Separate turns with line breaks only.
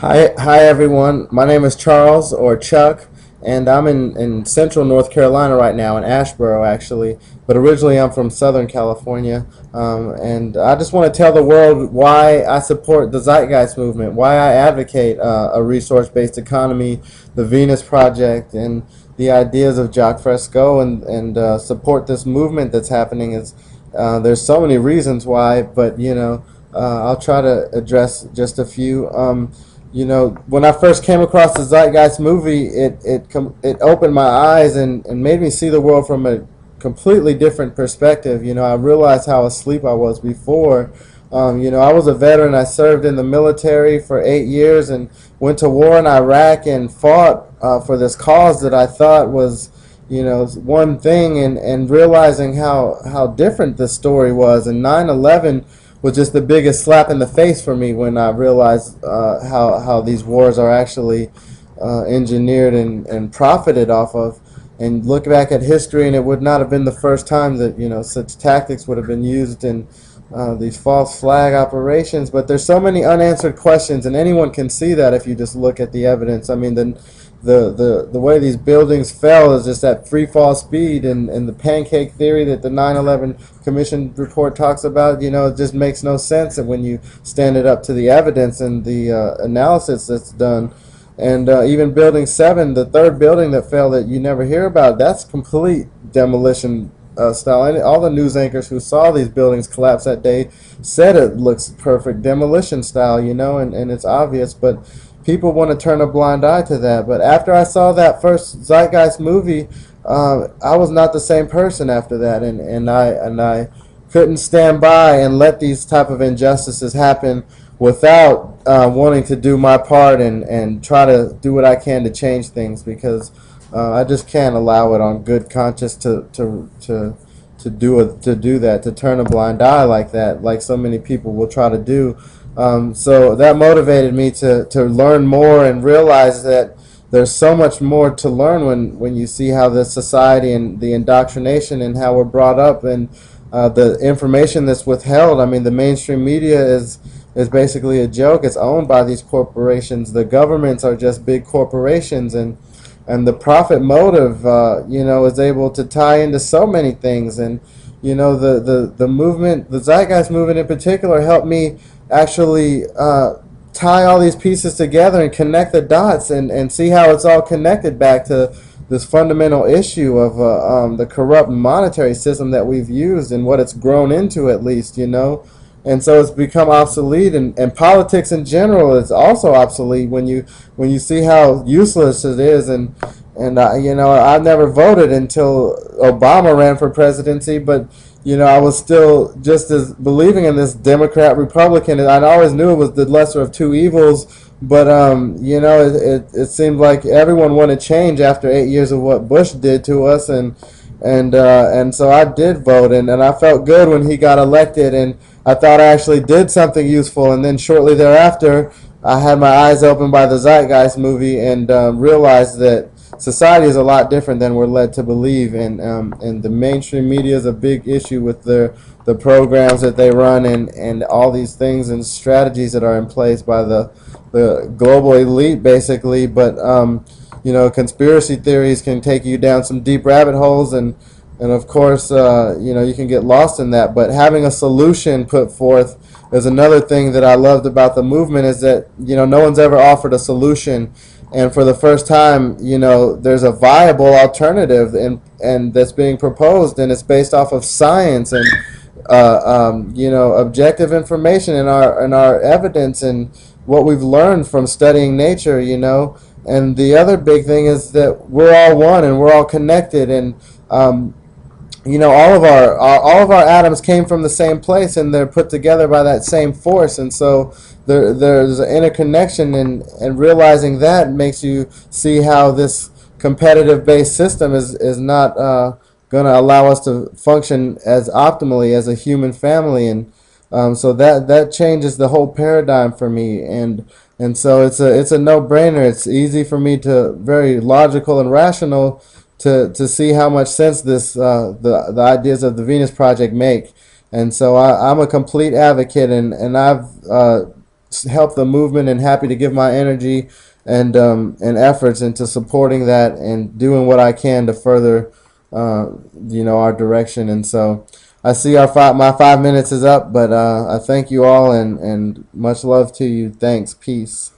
Hi everyone. My name is Charles or Chuck, and I'm in central North Carolina right now, in Asheboro actually, but originally I'm from Southern California. And I just want to tell the world why I support the Zeitgeist Movement, why I advocate a resource-based economy, the Venus Project, and the ideas of Jacques Fresco, and support this movement that's happening. There's so many reasons why, but I'll try to address just a few. When I first came across the Zeitgeist movie, it opened my eyes and made me see the world from a completely different perspective. I realized how asleep I was before. I was a veteran. I served in the military for 8 years and went to war in Iraq and fought for this cause that I thought was, one thing, and realizing how different the story was. And 9/11 was just the biggest slap in the face for me when I realized how these wars are actually engineered and profited off of. And look back at history, and it would not have been the first time that such tactics would have been used in these false flag operations. But there's so many unanswered questions, and anyone can see that if you just look at the evidence. I mean, the way these buildings fell is just at free fall speed, and the pancake theory that the 9/11 Commission report talks about, it just makes no sense. And when you stand it up to the evidence and the analysis that's done, and even Building 7, the third building that fell that you never hear about, that's complete demolition style. And all the news anchors who saw these buildings collapse that day said it looks perfect demolition style, and it's obvious, but people want to turn a blind eye to that. But after I saw that first Zeitgeist movie, I was not the same person after that, and I couldn't stand by and let these type of injustices happen without wanting to do my part and try to do what I can to change things, because I just can't allow it on good conscience to do that, to turn a blind eye like that, like so many people will try to do. So that motivated me to learn more and realize that there's so much more to learn when you see how the society and the indoctrination and how we're brought up, and the information that's withheld. I mean, the mainstream media is basically a joke. It's owned by these corporations. The governments are just big corporations, and the profit motive, is able to tie into so many things. And the movement, the Zeitgeist movement in particular, helped me actually tie all these pieces together and connect the dots and see how it's all connected back to this fundamental issue of the corrupt monetary system that we've used and what it's grown into, at least, and so it's become obsolete, and politics in general is also obsolete when you see how useless it is. And I never voted until Obama ran for presidency, but I was still just as believing in this Democrat Republican, and I always knew it was the lesser of two evils. But it seemed like everyone wanted change after 8 years of what Bush did to us, and so I did vote, and I felt good when he got elected, and I thought I actually did something useful. And then shortly thereafter, I had my eyes opened by the Zeitgeist movie and realized that society is a lot different than we're led to believe, and the mainstream media is a big issue with the programs that they run, and all these things and strategies that are in place by the global elite, basically. But conspiracy theories can take you down some deep rabbit holes, and of course you can get lost in that. But having a solution put forth is another thing that I loved about the movement, is that no one's ever offered a solution. And for the first time, there's a viable alternative, and that's being proposed, and it's based off of science and objective information and our evidence and what we've learned from studying nature. And the other big thing is that we're all one and we're all connected, and all of our atoms came from the same place, and they're put together by that same force. And so there's an interconnection, and realizing that makes you see how this competitive-based system is not going to allow us to function as optimally as a human family. And so that changes the whole paradigm for me, and so it's a no-brainer. It's easy for me to, very logical and rational, to see how much sense the ideas of the Venus Project make. And so I'm a complete advocate, and I've help the movement, and happy to give my energy and efforts into supporting that and doing what I can to further our direction. And so I see my 5 minutes is up, but I thank you all, and much love to you. Thanks. Peace.